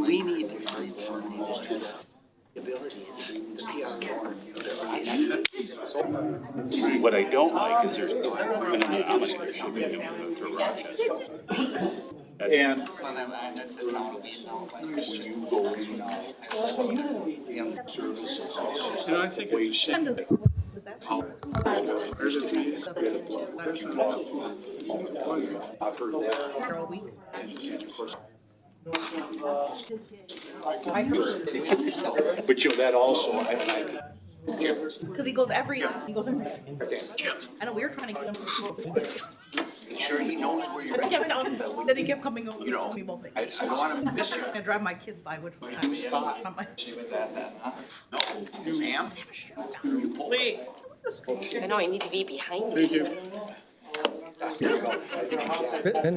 We need to find someone who has abilities, What I don't like is there's, I don't know how much there should be to Rochester. And when you go in I think it's a shame. I've heard that. But you know, that also, Because he goes in. I know we were trying to get him. make sure he knows where you're I at. kept telling him, then he kept coming over. You know, me both I things. don't want to miss you. I drive my kids by, which one? She was at that, huh? No, ma'am. You pull. Wait. I know, I need to be behind you. Thank you. Ben,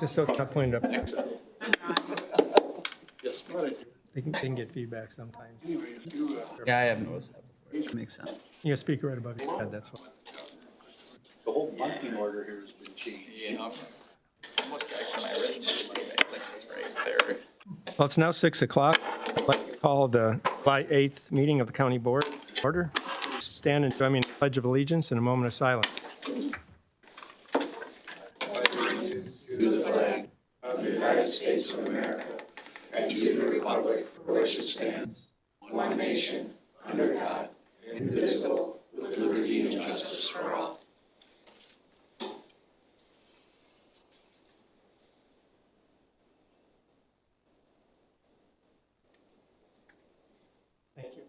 just so it's not pointed up, they can get feedback sometimes. Yeah, I have noticed that before. Makes sense. You got speaker right above your head, that's why. the whole bunking order here has been changed. Yeah. Almost Jackson, I read it, like it's right there. Well, it's now 6 o'clock. I'd like to call the July 8th meeting of the county board to order. Stand and join me in the Pledge of Allegiance in a moment of silence. United States of America and to the republic for which it stands, one nation, under God, indivisible, with liberty and justice for all. Thank you.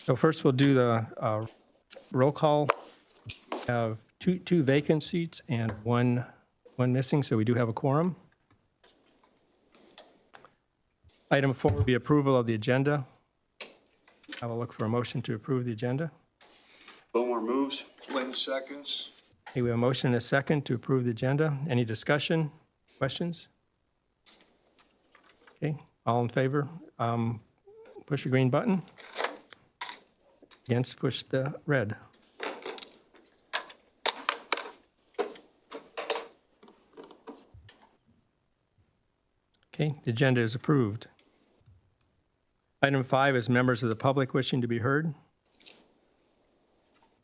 So first we'll do the roll call. We have two vacant seats and one missing, so we do have a quorum. Item 4 will be approval of the agenda. I will look for a motion to approve the agenda. Bowmore moves. Flynn seconds. Okay, we have a motion and a second to approve the agenda. Any discussion, questions? Okay, all in favor, push the green button. Against, push the red. Okay, the agenda is approved. Item 5 is members of the public wishing to be heard.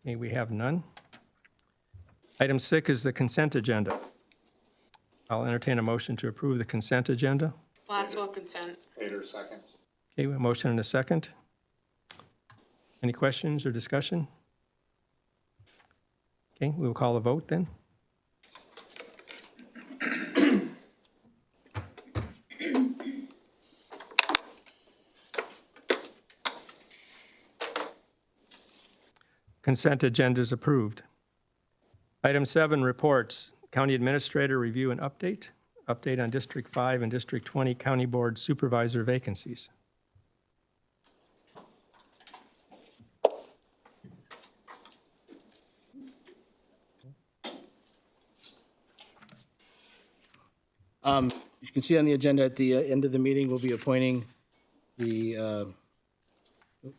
Okay, we have none. Item 6 is the consent agenda. I'll entertain a motion to approve the consent agenda. Lotswell consent. Peter seconds. Okay, we have a motion and a second. Any questions or discussion? Okay, we will call a vote then. Consent agenda is approved. Item 7, reports. County Administrator review and update. Update on District 5 and District 20 County Board Supervisor vacancies. You can see on the agenda at the end of the meeting, we'll be appointing the my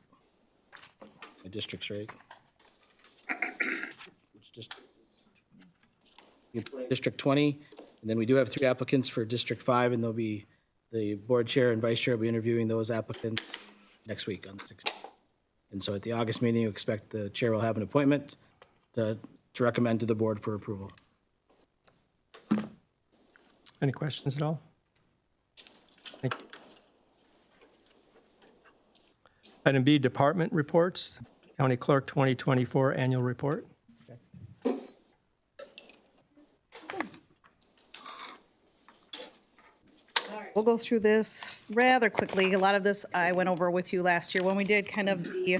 districts, right? Which district? District 20, and then we do have 3 applicants for District 5, and there'll be the board chair and vice chair will be interviewing those applicants next week on the 16th. And so at the August meeting, you expect the chair will have an appointment to recommend to the board for approval. Any questions at all? Thank you. Item B, department reports. County Clerk 2024 Annual Report. We'll go through this rather quickly. A lot of this I went over with you last year when we did kind of the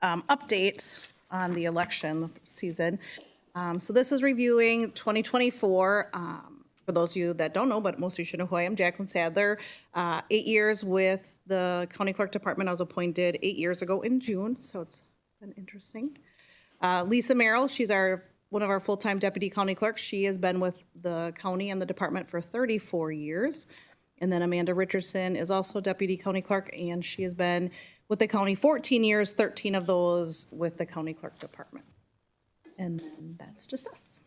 update on the election season. So this is reviewing 2024. For those of you that don't know, but most of you should know who I am, Jacqueline Sadler. 8 years with the County Clerk Department. I was appointed 8 years ago in June, so it's been interesting. Lisa Merrill, she's our one of our full-time deputy county clerks. She has been with the county and the department for 34 years. And then Amanda Richardson is also deputy county clerk, and she has been with the county 14 years, 13 of those with the county clerk department. And then that's just us.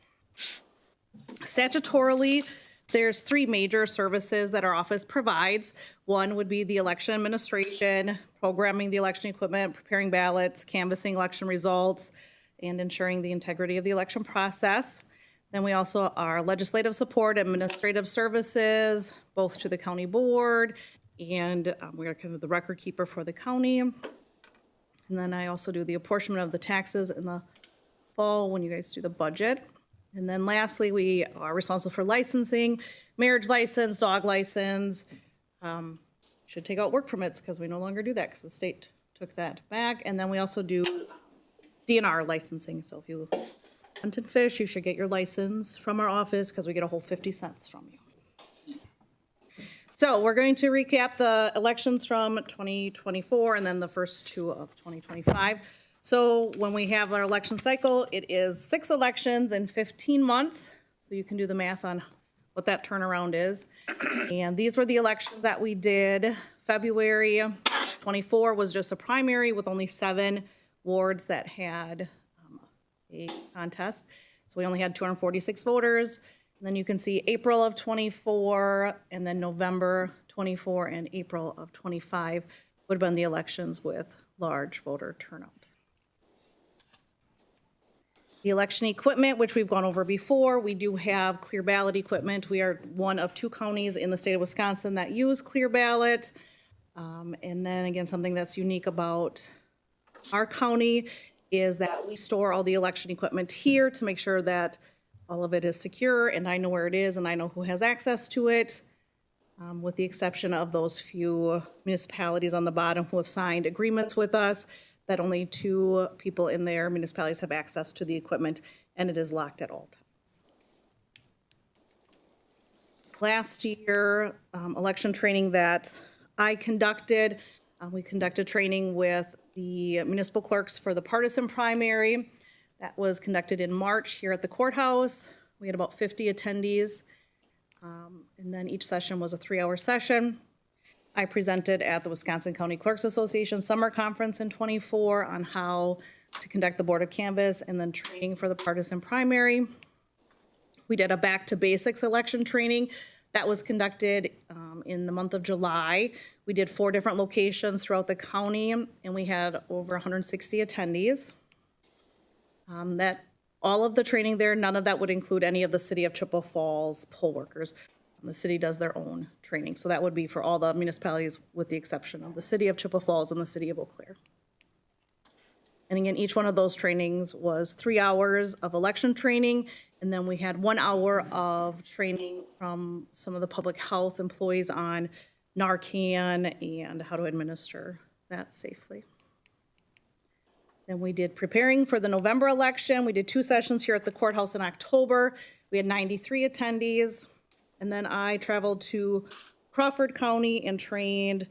Statutorily, there's 3 major services that our office provides. One would be the election administration, programming the election equipment, preparing ballots, canvassing election results, and ensuring the integrity of the election process. Then we also are legislative support, administrative services, both to the county board, and we are kind of the record keeper for the county. And then I also do the apportionment of the taxes in the fall when you guys do the budget. And then lastly, we are responsible for licensing, marriage license, dog license. Should take out work permits because we no longer do that because the state took that back. And then we also do DNR licensing. So if you hunt and fish, you should get your license from our office because we get a whole 50 cents from you. So we're going to recap the elections from 2024 and then the first 2 of 2025. So when we have our election cycle, it is 6 elections in 15 months. So you can do the math on what that turnaround is. And these were the elections that we did. February 24 was just a primary with only 7 wards that had a contest. So we only had 246 voters. And then you can see April of 24 and then November 24 and April of 25 would have been the elections with large voter turnout. The election equipment, which we've gone over before, we do have clear ballot equipment. We are one of 2 counties in the state of Wisconsin that use clear ballot. And then again, something that's unique about our county is that we store all the election equipment here to make sure that all of it is secure and I know where it is and I know who has access to it, with the exception of those few municipalities on the bottom who have signed agreements with us that only 2 people in their municipalities have access to the equipment, and it is locked at all times. Last year, election training that I conducted, we conducted training with the municipal clerks for the partisan primary. That was conducted in March here at the courthouse. We had about 50 attendees, and then each session was a 3-hour session. I presented at the Wisconsin County Clerks Association Summer Conference in 24 on how to conduct the Board of Canvass and then training for the partisan primary. We did a back to basics election training that was conducted in the month of July. We did 4 different locations throughout the county and we had over 160 attendees. That all of the training there, none of that would include any of the city of Chippewa Falls poll workers. The city does their own training. So that would be for all the municipalities with the exception of the city of Chippewa Falls and the city of Eau Claire. And again, each one of those trainings was 3 hours of election training. And then we had 1 hour of training from some of the public health employees on Narcan and how to administer that safely. Then we did preparing for the November election. We did 2 sessions here at the courthouse in October. We had 93 attendees. And then I traveled to Crawford County and trained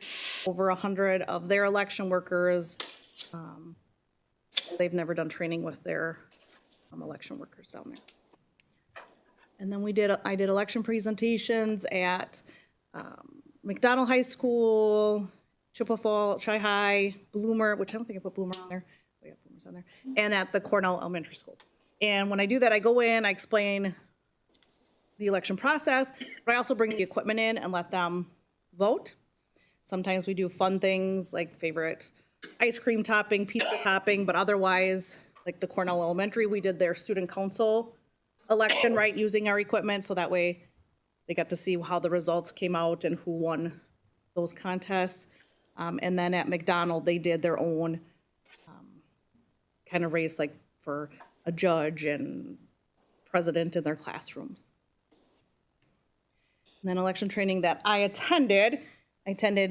over 100 of their election workers. They've never done training with their election workers down there. And then I did election presentations at McDonald High School, Chippewa Falls, Chi High, Bloomer, which I don't think I put Bloomer on there. We have Bloomers on there. And at the Cornell Elementary School. And when I do that, I go in, I explain the election process, but I also bring the equipment in and let them vote. Sometimes we do fun things like favorite ice cream topping, pizza topping, but otherwise, like the Cornell Elementary, we did their student council election, right, using our equipment, so that way they got to see how the results came out and who won those contests. And then at McDonald, they did their own kind of race, like for a judge and president in their classrooms. And then election training that I attended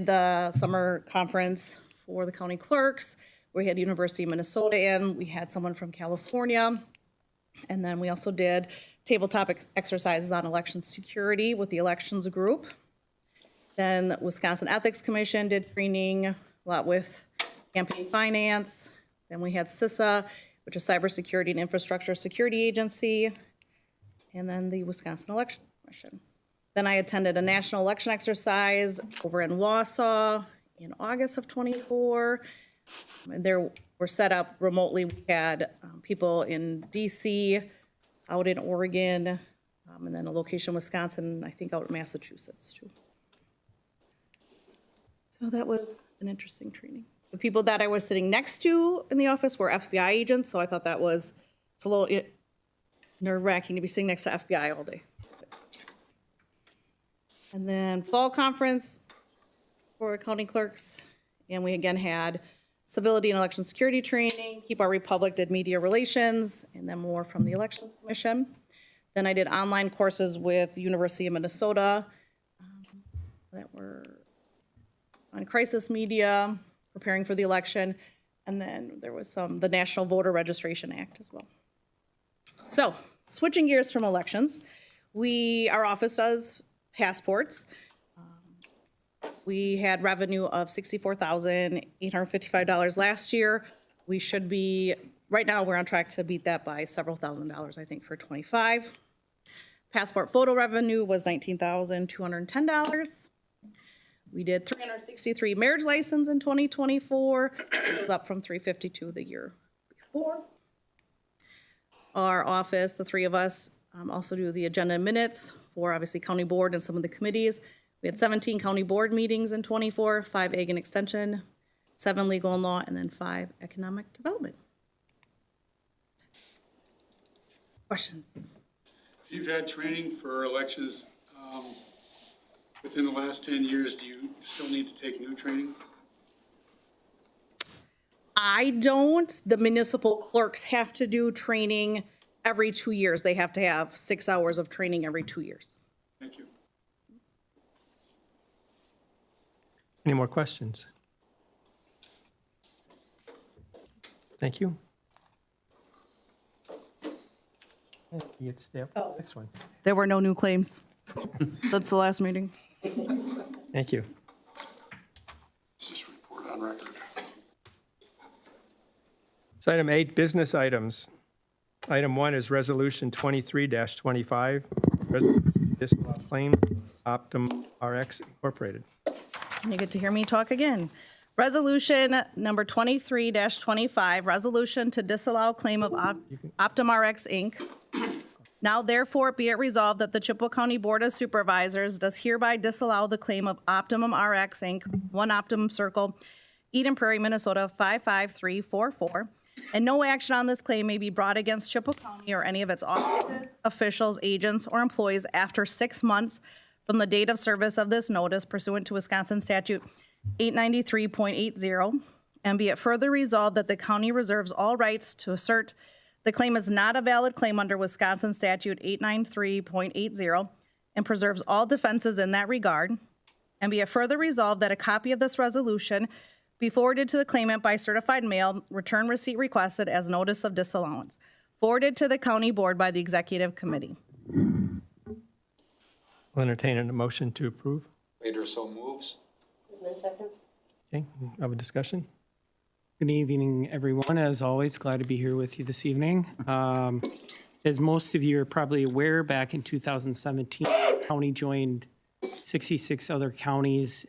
the summer conference for the county clerks. We had University of Minnesota in, we had someone from California. And then we also did tabletop exercises on election security with the elections group. Then Wisconsin Ethics Commission did training a lot with campaign finance. Then we had CISA. which is Cybersecurity and Infrastructure Security Agency, and then the Wisconsin Election Commission. Then I attended a national election exercise over in Wausau in August of '24. And there were set up remotely. We had people in DC, out in Oregon, and then a location in Wisconsin, I think out in Massachusetts too. So that was an interesting training. The people that I was sitting next to in the office were FBI agents, so I thought it's a little nerve-wracking to be sitting next to FBI all day. And then fall conference for county clerks, and we again had civility and election security training, Keep Our Republic did media relations, and then more from the Elections Commission. Then I did online courses with the University of Minnesota that were on crisis media, preparing for the election, and then there was the National Voter Registration Act as well. So, switching gears from elections, our office does passports. We had revenue of $64,855 last year. We should be, right now, we're on track to beat that by several $1,000s, I think, for '25. Passport photo revenue was $19,210. We did 363 marriage licenses in 2024. It was up from 352 the year before. Our office, the three of us, also do the agenda and minutes for obviously county board and some of the committees. We had 17 county board meetings in '24, 5 ag and extension, 7 legal and law, and then 5 economic development. Questions? If you've had training for elections within the last 10 years, do you still need to take new training? I don't. The municipal clerks have to do training every 2 years. They have to have 6 hours of training every 2 years. Thank you. Any more questions? Thank you. You get to stay up for the next one. There were no new claims. That's the last meeting. Thank you. Is this report on record? So item 8, business items. Item 1 is Resolution 23-25, disallow claim, Optum RX Incorporated. And you get to hear me talk again. Resolution number 23-25, resolution to disallow claim of Optum RX Inc. Now therefore be it resolved that the Chippewa County Board of Supervisors does hereby disallow the claim of Optimum RX Inc., 1 Optimum Circle, Eden Prairie, Minnesota 55344, and no action on this claim may be brought against Chippewa County or any of its offices, officials, agents, or employees after 6 months from the date of service of this notice pursuant to Wisconsin Statute 893.80, and be it further resolved that the county reserves all rights to assert the claim is not a valid claim under Wisconsin Statute 893.80 and preserves all defenses in that regard, and be it further resolved that a copy of this resolution be forwarded to the claimant by certified mail, return receipt requested as notice of disallowance, forwarded to the county board by the executive committee. I'll entertain a motion to approve. Later so moves. Okay, have a discussion? Good evening, everyone. As always, glad to be here with you this evening. As most of you are probably aware, back in 2017, the county joined 66 other counties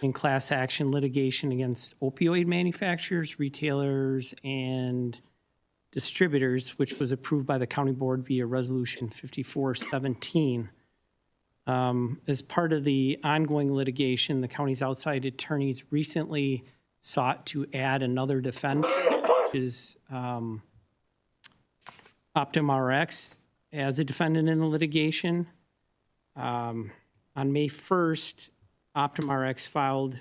in class action litigation against opioid manufacturers, retailers, and distributors, which was approved by the county board via Resolution 5417. As part of the ongoing litigation, the county's outside attorneys recently sought to add another defendant, which is Optum RX, as a defendant in the litigation. On May 1st, Optum RX filed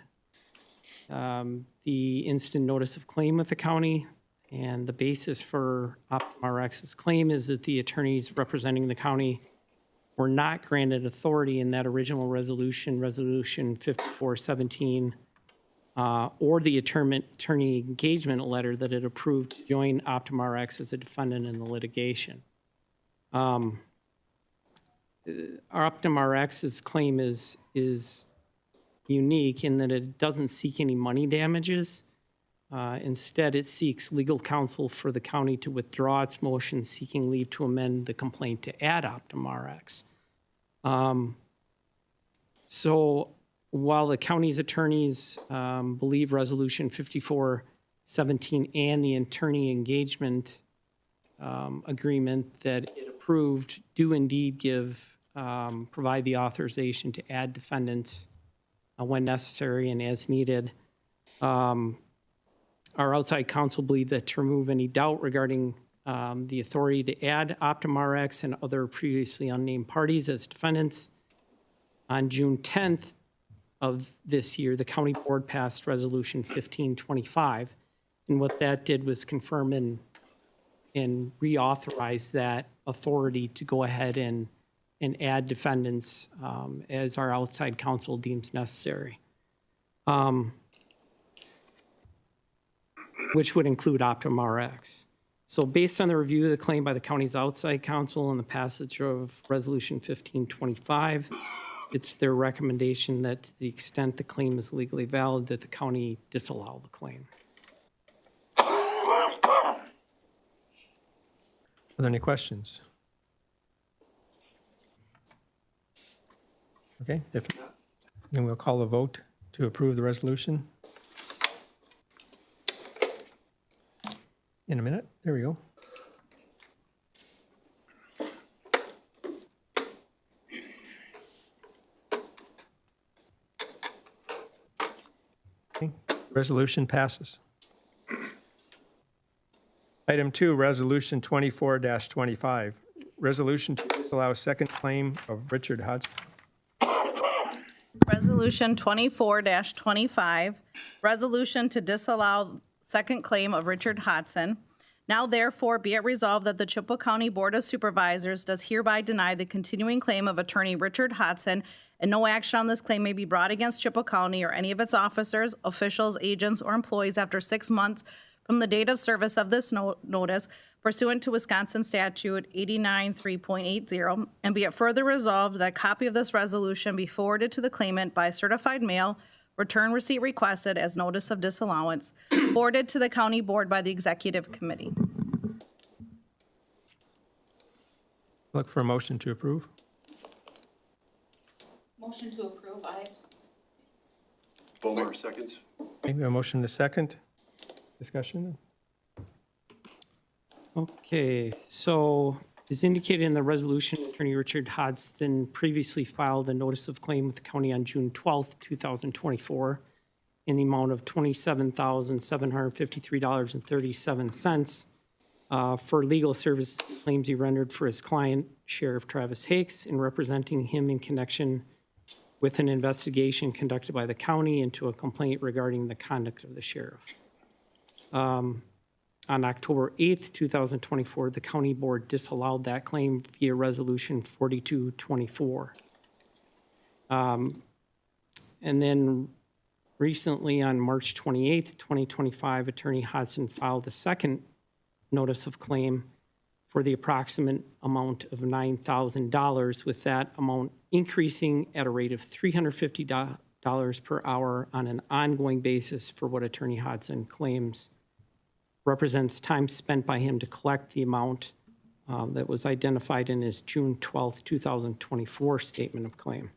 the instant notice of claim with the county, and the basis for Optum RX's claim is that the attorneys representing the county were not granted authority in that original resolution, Resolution 5417, or the attorney engagement letter that it approved to join Optum RX as a defendant in the litigation. Optum RX's claim is unique in that it doesn't seek any money damages. Instead, it seeks legal counsel for the county to withdraw its motion seeking leave to amend the complaint to add OptumRx. So while the county's attorneys believe Resolution 5417 and the attorney engagement agreement that it approved do indeed provide the authorization to add defendants when necessary and as needed. Our outside counsel believe that to remove any doubt regarding the authority to add OptumRx and other previously unnamed parties as defendants, on June 10th of this year, the county board passed Resolution 1525. And what that did was confirm and reauthorize that authority to go ahead and add defendants as our outside counsel deems necessary, which would include OptumRx. So based on the review of the claim by the county's outside counsel and the passage of Resolution 1525, it's their recommendation that to the extent the claim is legally valid, that the county disallow the claim. Are there any questions? Okay, if not, then we'll call a vote to approve the resolution. In a minute, there we go. Okay, resolution passes. Item 2, Resolution 24-25, resolution to disallow second claim of Richard Hudson. Resolution 24-25, resolution to disallow second claim of Richard Hodson. Now therefore be it resolved that the Chippewa County Board of Supervisors does hereby deny the continuing claim of attorney Richard Hodson, and no action on this claim may be brought against Chippewa County or any of its officers, officials, agents, or employees after 6 months from the date of service of this notice pursuant to Wisconsin Statute 89-3.80, and be it further resolved that a copy of this resolution be forwarded to the claimant by certified mail, return receipt requested as notice of disallowance, forwarded to the county board by the executive committee. Look for a motion to approve. Motion to approve, Ives. Bowler, seconds. Okay, we have a motion to second. Discussion? Okay, so as indicated in the resolution, Attorney Richard Hodson previously filed a notice of claim with the county on June 12th, 2024, in the amount of $27,753.37 for legal services claims he rendered for his client, Sheriff Travis Hakes, in representing him in connection with an investigation conducted by the county into a complaint regarding the conduct of the sheriff. On October 8th, 2024, the county board disallowed that claim via Resolution 4224. And then recently, on March 28th, 2025, Attorney Hodson filed a second notice of claim for the approximate amount of $9,000, with that amount increasing at a rate of $350 per hour on an ongoing basis for what Attorney Hodson claims represents time spent by him to collect the amount that was identified in his June 12th, 2024 statement of claim.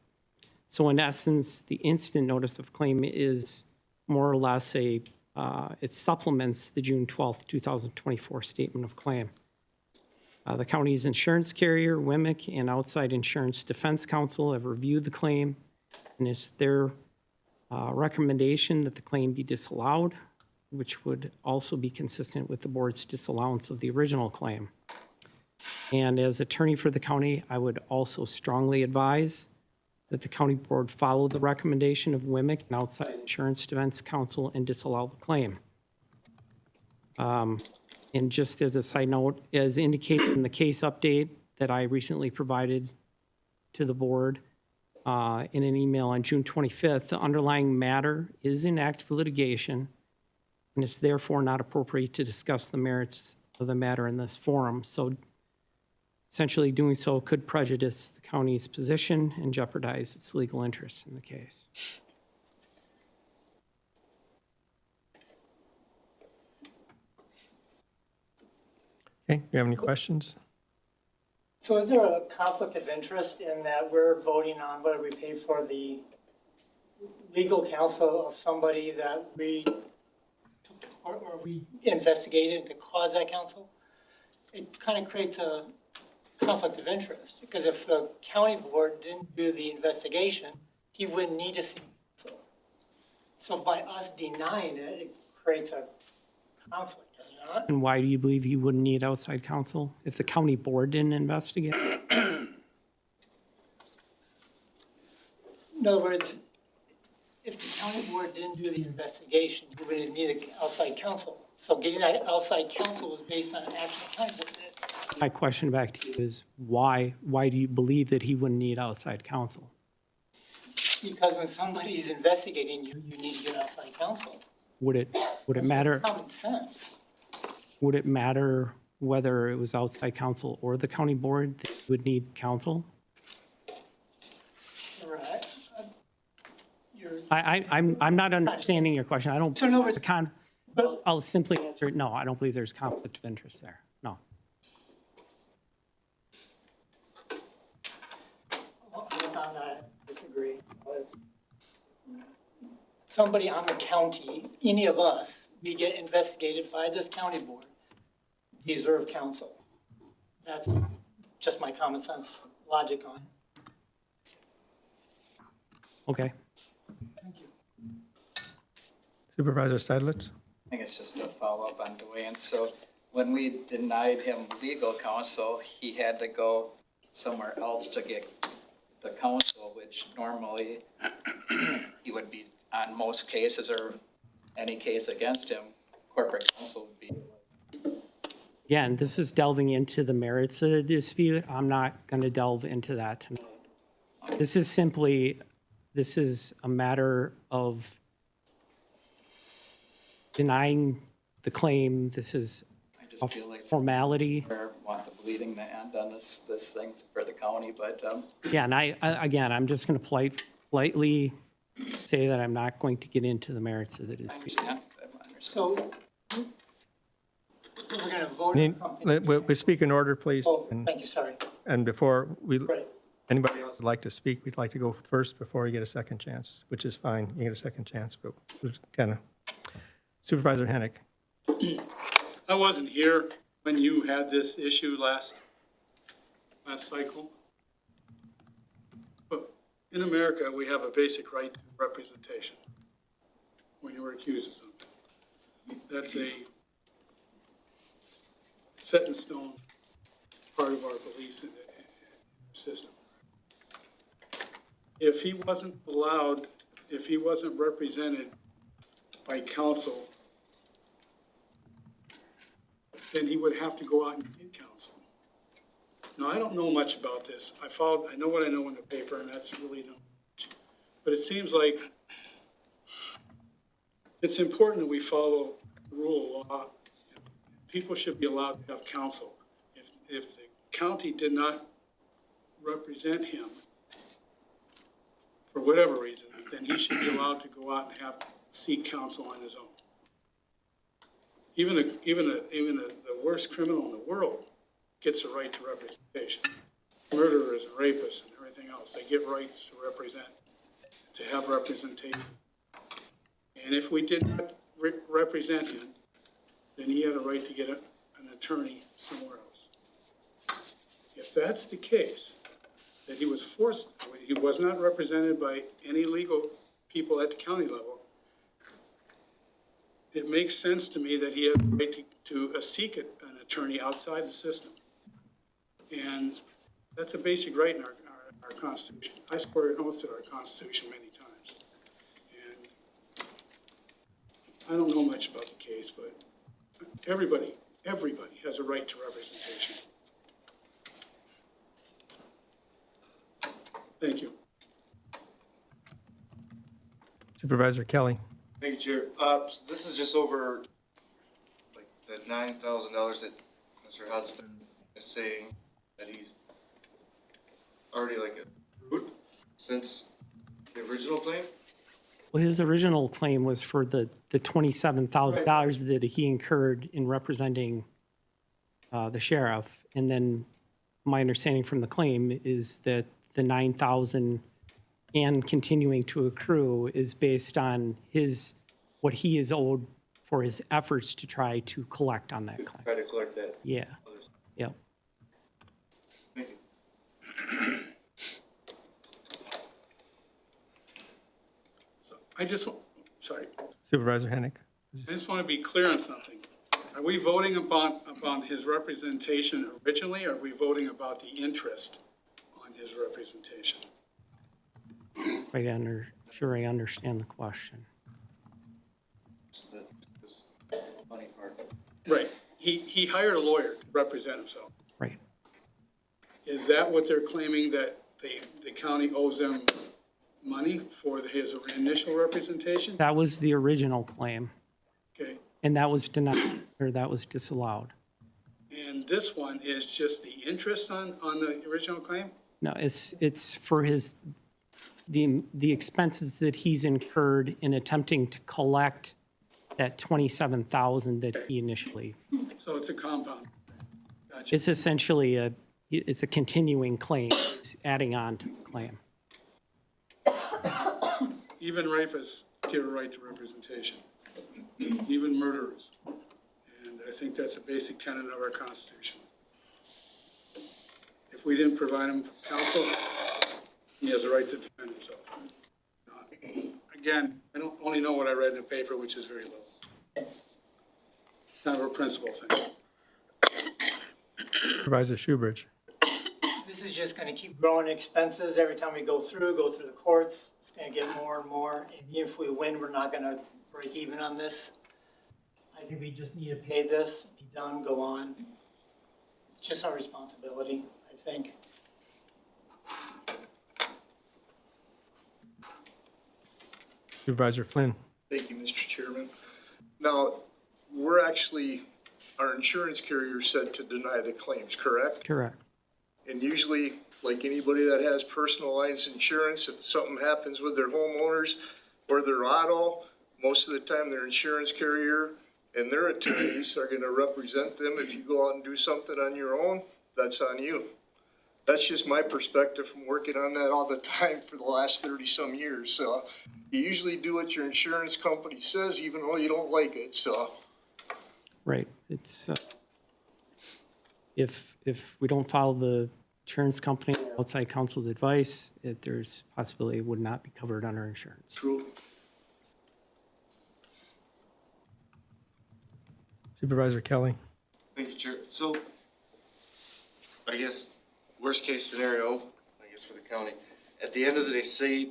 So in essence, the instant notice of claim is more or less it supplements the June 12th, 2024 statement of claim. The county's insurance carrier, WMIC, and outside insurance defense counsel have reviewed the claim, and it's their recommendation that the claim be disallowed, which would also be consistent with the board's disallowance of the original claim. And as attorney for the county, I would also strongly advise that the county board follow the recommendation of WMIC and outside insurance defense counsel and disallow the claim. And just as a side note, as indicated in the case update that I recently provided to the board in an email on June 25th, the underlying matter is in active litigation, and it's therefore not appropriate to discuss the merits of the matter in this forum. So essentially doing so could prejudice the county's position and jeopardize its legal interest in the case. Okay, do you have any questions? So is there a conflict of interest in that we're voting on whether we pay for the legal counsel of somebody that we took to court or we investigated to cause that counsel? It kind of creates a conflict of interest, because if the county board didn't do the investigation, he wouldn't need to see counsel. So by us denying it, it creates a conflict, does it not? And why do you believe he wouldn't need outside counsel if the county board didn't investigate? In other words, if the county board didn't do the investigation, you wouldn't need outside counsel. So getting that outside counsel was based on an action the county board did. My question back to you is why do you believe that he wouldn't need outside counsel? Because when somebody's investigating you, you need to get outside counsel. Would it matter? Common sense. Would it matter whether it was outside counsel or the county board that would need counsel? Right. I'm not understanding your question. I don't. So no, I'll simply answer, no, I don't believe there's conflict of interest there. No. Well, I guess I'm not disagree. Somebody on the county, any of us, we get investigated by this county board, deserve counsel. That's just my common sense logic on it. Okay. Thank you. Supervisor Seidlitz? I think it's just a follow-up on Dwayne. So when we denied him legal counsel, he had to go somewhere else to get the counsel, which normally he would be on most cases or any case against him, corporate counsel would be. Again, this is delving into the merits of the dispute. I'm not going to delve into that tonight. This is a matter of denying the claim. This is I just a feel like formality. I want the bleeding to end on this thing for the county, but Yeah, and I'm just going to politely say that I'm not going to get into the merits of the I dispute. understand. I understand. So we're going to vote on something. We speak in order, please. Oh, And- thank you, sorry. And before Right. anybody else would like to speak, we'd like to go first before you get a second chance, which is fine. You get a second chance, but we're kind of. Supervisor Hennick. I wasn't here when you had this issue last cycle. But in America, we have a basic right to representation when you were accused of something. That's a set in stone part of our beliefs in the system. If he wasn't allowed, if he wasn't represented by counsel, then he would have to go out and get counsel. Now, I don't know much about this. I know what I know in the paper, and that's really not much. But it seems like it's important that we follow the rule of law. People should be allowed to have counsel. If the county did not represent him for whatever reason, then he should be allowed to go out and seek counsel on his own. Even the worst criminal in the world gets a right to representation. Murderers and rapists and everything else, they get rights to represent, to have representation. And if we did not represent him, then he had a right to get an attorney somewhere else. If that's the case, that he was forced, he was not represented by any legal people at the county level, it makes sense to me that he had a right to seek an attorney outside the system. And that's a basic right in our Constitution. I swore an oath to our Constitution many times. And I don't know much about the case, but everybody has a right to representation. Thank you. Supervisor Kelly. Thank you, Chair. This is just over like the $9,000 that Mr. Hudson is saying that he's already like accrued since the original claim. Well, his original claim was for the $27,000 that he incurred in representing the sheriff. And then my understanding from the claim is that the 9,000 and continuing to accrue is based on what he is owed for his efforts to try to collect on that claim. Try to collect that. Yeah, yep. Thank you. So sorry, Supervisor Hennick. I just want to be clear on something. Are we voting about his representation originally, or are we voting about the interest on his representation? Sure I understand the question. This money part. Right. He hired a lawyer to represent himself. Right. Is that what they're claiming, that the county owes them money for his initial representation? That was the original claim, Okay. and that was denied, or that was disallowed. And this one is just the interest on the original claim? No, it's for the expenses that he's incurred in attempting to collect that 27,000 that he initially. So it's a compound. Gotcha. It's essentially it's a continuing claim, it's adding on to the claim. Even rapists get a right to representation, even murderers. And I think that's a basic tenet of our Constitution. If we didn't provide him counsel, he has a right to defend himself. Again, I don't only know what I read in the paper, which is very little. Kind of a principle thing. Supervisor Shoebridge. This is just gonna keep growing expenses every time we go through the courts. It's gonna get more and more. And even if we win, we're not gonna break even on this. I think we just need to pay this, be done, go on. It's just our responsibility, I think. Supervisor Flynn. Thank you, Mr. Chairman. Now, our insurance carrier said to deny the claims, correct? Correct. And usually, like anybody that has personal lines insurance, if something happens with their homeowners or their auto, most of the time their insurance carrier and their attorneys are gonna represent them. If you go out and do something on your own, that's on you. That's just my perspective from working on that all the time for the last 30-some years. So you usually do what your insurance company says, even though you don't like it, so. Right. It's, if we don't follow the insurance company, outside counsel's advice, there's possibility it would not be covered under insurance. True. Supervisor Kelly. Thank you, Chair. So, I guess, worst case scenario, I guess for the county, at the end of the day, say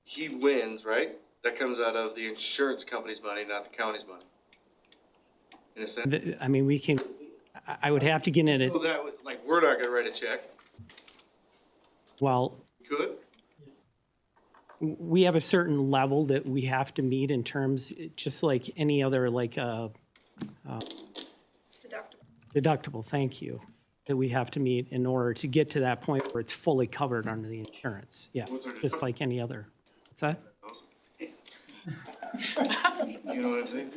he wins, right? That comes out of the insurance company's money, not the county's money. In a sense. I mean, I would have to get in it, So that, like, we're not gonna write a check. well, Could? we have a certain level that we have to meet in terms, just like any other, like, deductible, thank you, that we have to meet in order to get to that point where it's fully covered under the insurance. Yeah, What's our just like any other. What's that? You know what I'm saying?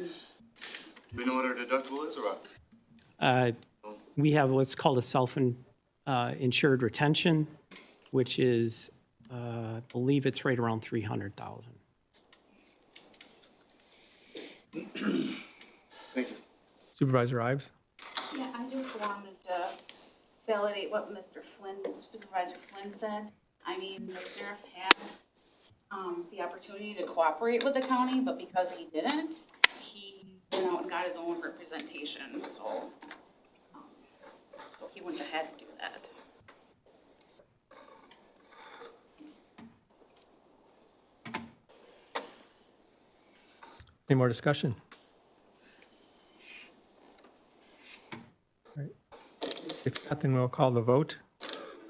We know what our deductible is or what? We have what's called a self-insured retention, which is, I believe it's right around 300,000. Thank you. Supervisor Ives. Yeah, I just wanted to validate what Mr. Flynn, Supervisor Flynn said. I mean, the sheriff had, the opportunity to cooperate with the county, but because he didn't, he went out and got his own representation, so he wouldn't have had to do that. Any more discussion? All right. If not, then we'll call the vote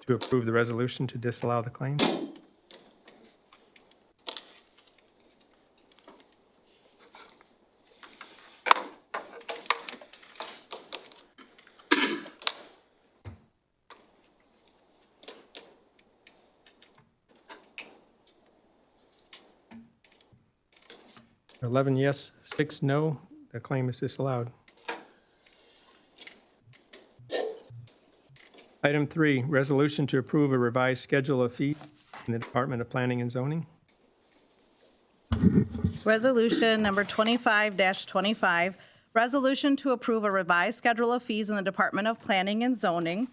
to approve the resolution to disallow the claim. For 11 yes, 6 no, the claim is disallowed. Item 3, resolution to approve a revised schedule of fees in the Department of Planning and Zoning. Resolution number 25-25, resolution to approve a revised schedule of fees in the Department of Planning and Zoning.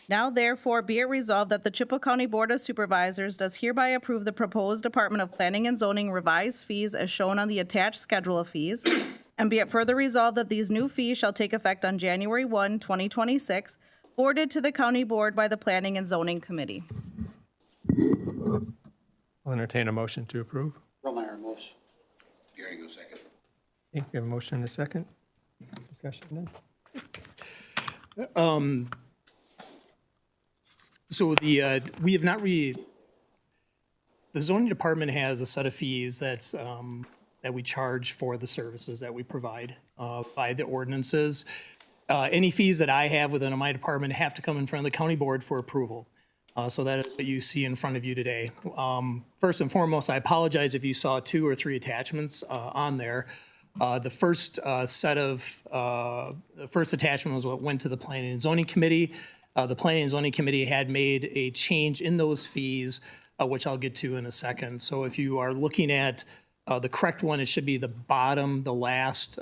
Now therefore be it resolved that the Chippewa County Board of Supervisors does hereby approve the proposed Department of Planning and Zoning revised fees as shown on the attached schedule of fees. And be it further resolved that these new fees shall take effect on January 1, 2026, forwarded to the County Board by the Planning and Zoning Committee. I'll entertain a motion to approve. Romeyer moves. Gary goes second. Okay, we have a motion and a second. Discussion then. So we have not the zoning department has a set of fees that's, that we charge for the services that we provide by the ordinances. Any fees that I have within my department have to come in front of the county board for approval. So that is what you see in front of you today. First and foremost, I apologize if you saw 2 or 3 attachments on there. The first the first attachment was what went to the Planning and Zoning Committee. The Planning and Zoning Committee had made a change in those fees, which I'll get to in a second. So if you are looking at the correct one, it should be the bottom, the last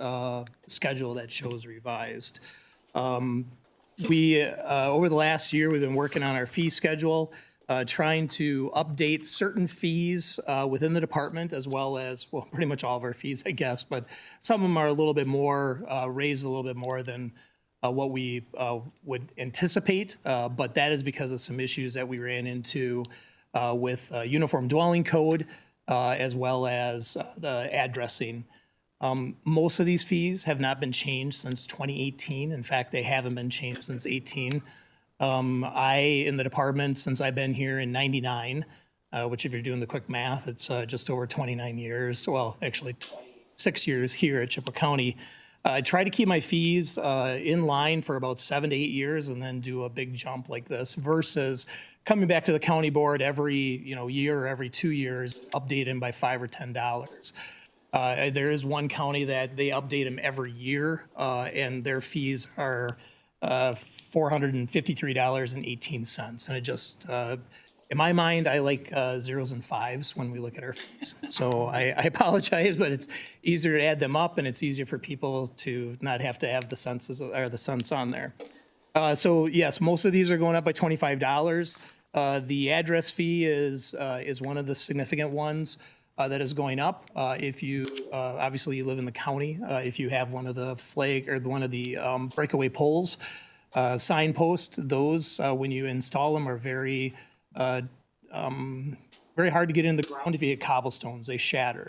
schedule that shows revised. We, over the last year, we've been working on our fee schedule, trying to update certain fees within the department, as well as, well, pretty much all of our fees, I guess, but some of them are a little bit more, raised a little bit more than what we would anticipate, but that is because of some issues that we ran into with Uniform Dwelling Code, as well as the addressing. Most of these fees have not been changed since 2018. In fact, they haven't been changed since 18. In the department, since I've been here in 99, which if you're doing the quick math, it's just over 29 years. Well, actually 26 years here at Chippewa County. I try to keep my fees in line for about 7 to 8 years and then do a big jump like this versus coming back to the county board every year or every 2 years, update them by $5 or $10. There is one county that they update them every year, and their fees are $453.18. And it just, in my mind, I like zeros and fives when we look at our fees. So I apologize, but it's easier to add them up, and it's easier for people to not have to have the census or the cents on there. So yes, most of these are going up by $25. The address fee is one of the significant ones that is going up. If you obviously you live in the county, if you have one of the flag or one of the breakaway poles, signposts, those when you install them are very hard to get in the ground if you hit cobblestones. They shatter.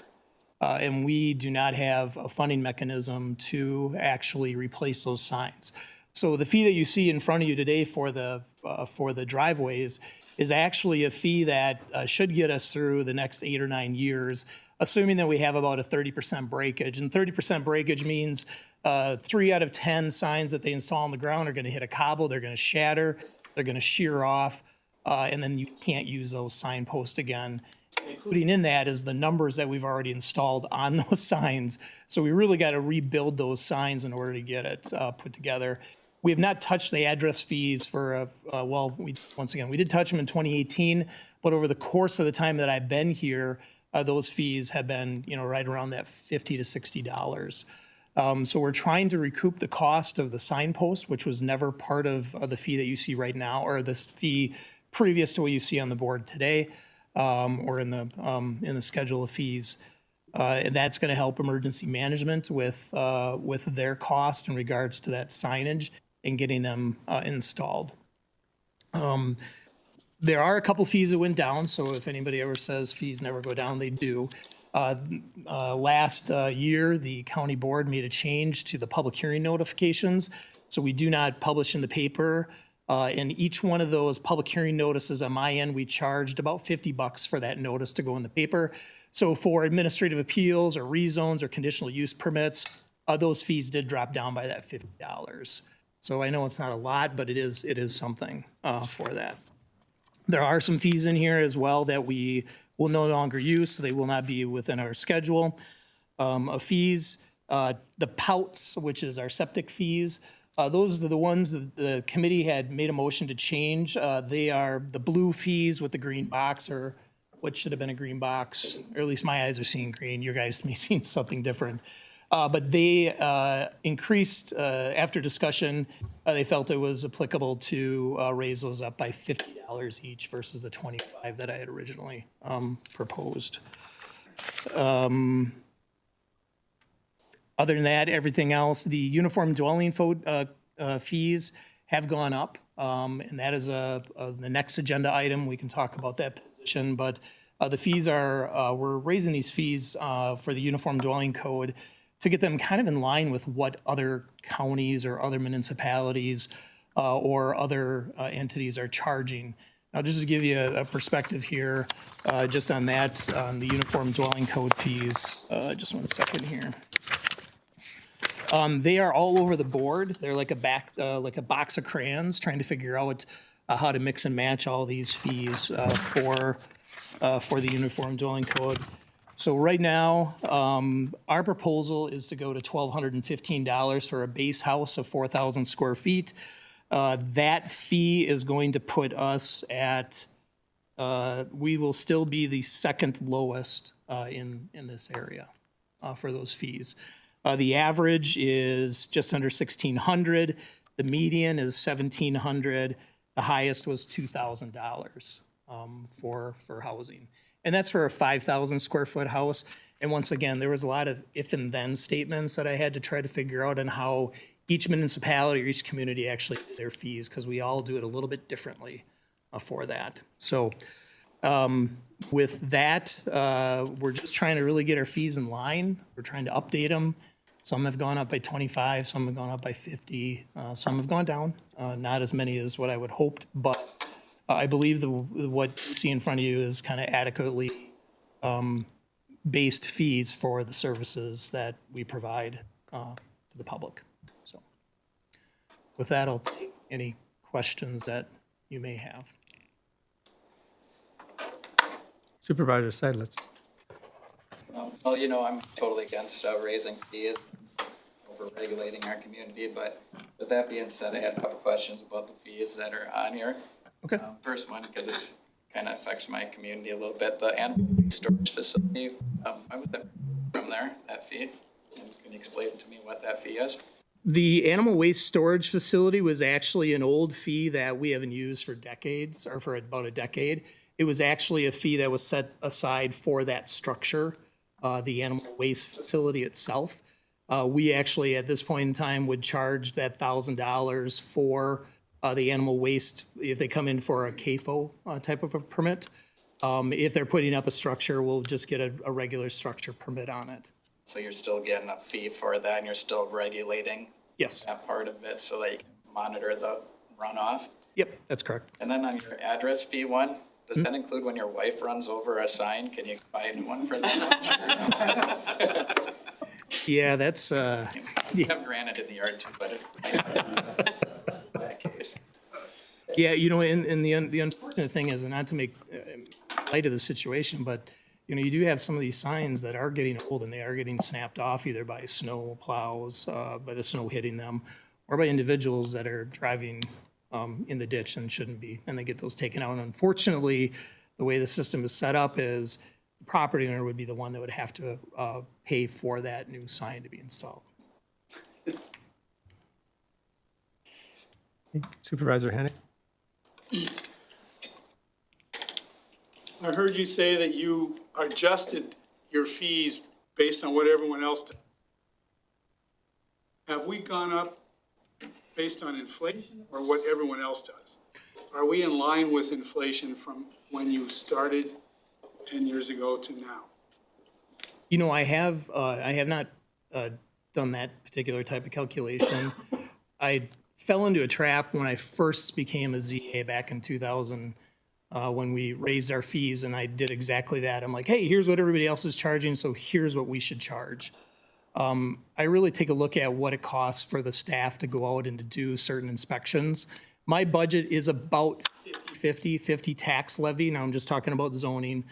And we do not have a funding mechanism to actually replace those signs. So the fee that you see in front of you today for the driveways is actually a fee that should get us through the next 8 or 9 years, assuming that we have about a 30% breakage. And 30% breakage means 3 out of 10 signs that they install on the ground are going to hit a cobble, they're going to shatter, they're going to shear off, and then you can't use those signposts again. Including in that is the numbers that we've already installed on those signs. So we really got to rebuild those signs in order to get it put together. We have not touched the address fees for, we did touch them in 2018, but over the course of the time that I've been here, those fees have been, right around that $50 to $60. So we're trying to recoup the cost of the signpost, which was never part of the fee that you see right now, or this fee previous to what you see on the board today, or in the schedule of fees. And that's going to help emergency management with their cost in regards to that signage and getting them installed. There are a couple fees that went down, so if anybody ever says fees never go down, they do. Last year, the county board made a change to the public hearing notifications, so we do not publish in the paper. And each one of those public hearing notices on my end, we charged about $50 for that notice to go in the paper. So for administrative appeals or rezones or conditional use permits, those fees did drop down by that $50. So I know it's not a lot, but it is something for that. There are some fees in here as well that we will no longer use, so they will not be within our schedule of fees. The POUTs, which is our septic fees, Those are the ones that the committee had made a motion to change. They are the blue fees with the green box, or what should have been a green box, or at least my eyes are seeing green. Your guys may see something different. But they increased, after discussion, they felt it was applicable to raise those up by $50 each versus the 25 that I had originally proposed. Other than that, everything else, the uniform dwelling fees have gone up. And that is the next agenda item. We can talk about that position, but the fees are, we're raising these fees for the uniform dwelling code to get them kind of in line with what other counties or other municipalities or other entities are charging. Now, just to give you a perspective here, just on that, on the uniform dwelling code fees, just one second here. They are all over the board. They're like a box of crayons, trying to figure out how to mix and match all these fees for the uniform dwelling code. So right now, our proposal is to go to $1,215 for a base house of 4,000 square feet. That fee is going to put us at, we will still be the second lowest in this area for those fees. The average is just under $1,600. The median is $1,700. The highest was $2,000 for housing. And that's for a 5,000 square foot house. And once again, there was a lot of if and then statements that I had to try to figure out on how each municipality or each community actually did their fees, because we all do it a little bit differently for that. So with that, we're just trying to really get our fees in line. We're trying to update them. Some have gone up by 25, some have gone up by 50, some have gone down. Not as many as what I would hoped, but I believe what you see in front of you is kind of adequately based fees for the services that we provide to the public. So with that, I'll take any questions that you may have. Supervisor Seidlitz. Well, I'm totally against raising fees, over-regulating our community, but with that being said, I had a couple questions about the fees that are on here. Okay. First one, because it kind of affects my community a little bit, the animal storage facility, why was that from there, that fee? And can you explain to me what that fee is? The animal waste storage facility was actually an old fee that we haven't used for decades, or for about a decade. It was actually a fee that was set aside for that structure, the animal waste facility itself. We actually, at this point in time, would charge that $1,000 for the animal waste if they come in for a CAFO type of a permit. If they're putting up a structure, we'll just get a regular structure permit on it. So you're still getting a fee for that, and you're still regulating Yes. that part of it so that you can monitor the runoff? Yep, that's correct. And then on your address fee one, does that include when your wife runs over a sign? Can you buy a new one for that? Yeah, that's, You have granite in the yard too, but that case. yeah, and the unfortunate thing is, and not to make light of the situation, but, you do have some of these signs that are getting old and they are getting snapped off either by snow plows, by the snow hitting them, or by individuals that are driving in the ditch and shouldn't be, and they get those taken out. And unfortunately, the way the system is set up is the property owner would be the one that would have to pay for that new sign to be installed. Supervisor Hennig. I heard you say that you adjusted your fees based on what everyone else does. Have we gone up based on inflation or what everyone else does? Are we in line with inflation from when you started 10 years ago to now? I have not done that particular type of calculation. I fell into a trap when I first became a ZA back in 2000, when we raised our fees, and I did exactly that. I'm like, hey, here's what everybody else is charging, so here's what we should charge. I really take a look at what it costs for the staff to go out and to do certain inspections. My budget is about 50-50, 50 tax levy. Now I'm just talking about zoning,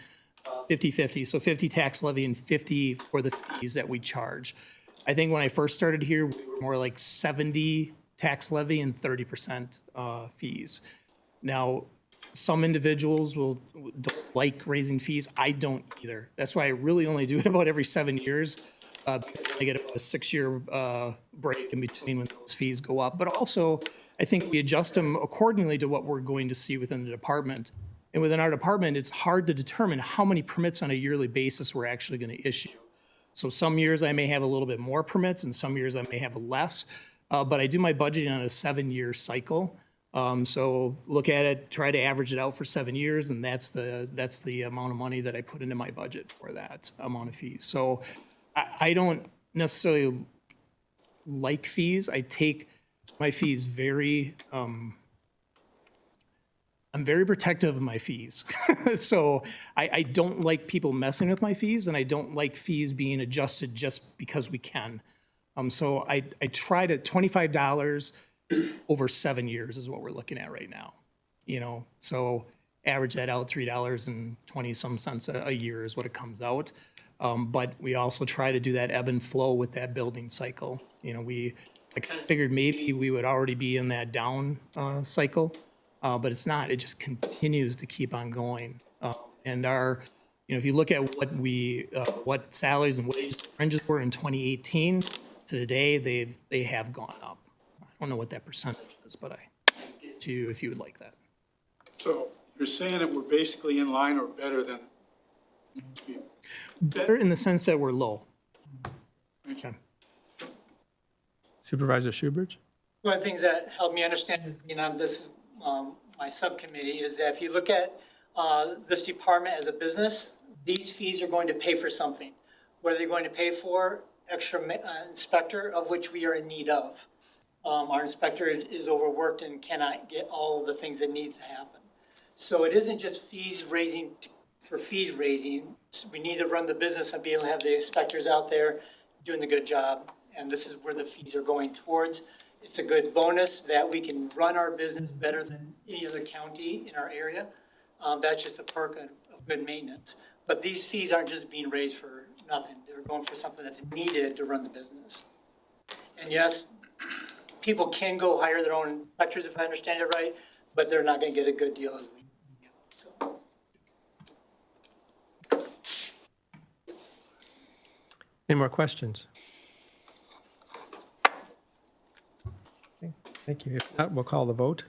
50-50. So 50 tax levy and 50 for the fees that we charge. I think when I first started here, we were more like 70 tax levy and 30% fees. Now, some individuals don't like raising fees. I don't either. That's why I really only do it about every 7 years. I get a 6-year break in between when those fees go up. But also, I think we adjust them accordingly to what we're going to see within the department. And within our department, it's hard to determine how many permits on a yearly basis we're actually going to issue. So some years I may have a little bit more permits and some years I may have less. But I do my budgeting on a 7-year cycle. So look at it, try to average it out for 7 years, and that's the amount of money that I put into my budget for that amount of fees. So I don't necessarily like fees. I take my fees very, I'm very protective of my fees. So I don't like people messing with my fees, and I don't like fees being adjusted just because we can. So I try to, $25 over 7 years is what we're looking at right now. You know, so average that out, $3.20 some cents a year is what it comes out. But we also try to do that ebb and flow with that building cycle. You know, I kind of figured maybe we would already be in that down cycle, but it's not. It just continues to keep on going. And if you look at what salaries and wages fringes were in 2018 to today, they have gone up. I don't know what that percentage is, but I can get to you if you would like that. So you're saying that we're basically in line or better than people? Better in the sense that we're low. Thank you. Supervisor Schubert? One of the things that helped me understand, this, my subcommittee, is that if you look at this department as a business, these fees are going to pay for something. What are they going to pay for? Extra inspector, of which we are in need of. Our inspector is overworked and cannot get all of the things that needs to happen. So it isn't just fees raising for fees raising. We need to run the business and be able to have the inspectors out there doing the good job. And this is where the fees are going towards. It's a good bonus that we can run our business better than any other county in our area. That's just a perk of good maintenance. But these fees aren't just being raised for nothing. They're going for something that's needed to run the business. And yes, people can go hire their own inspectors, if I understand it right, but they're not going to get a good deal as we do. So. Any more questions? Okay, thank you. If not, we'll call the vote.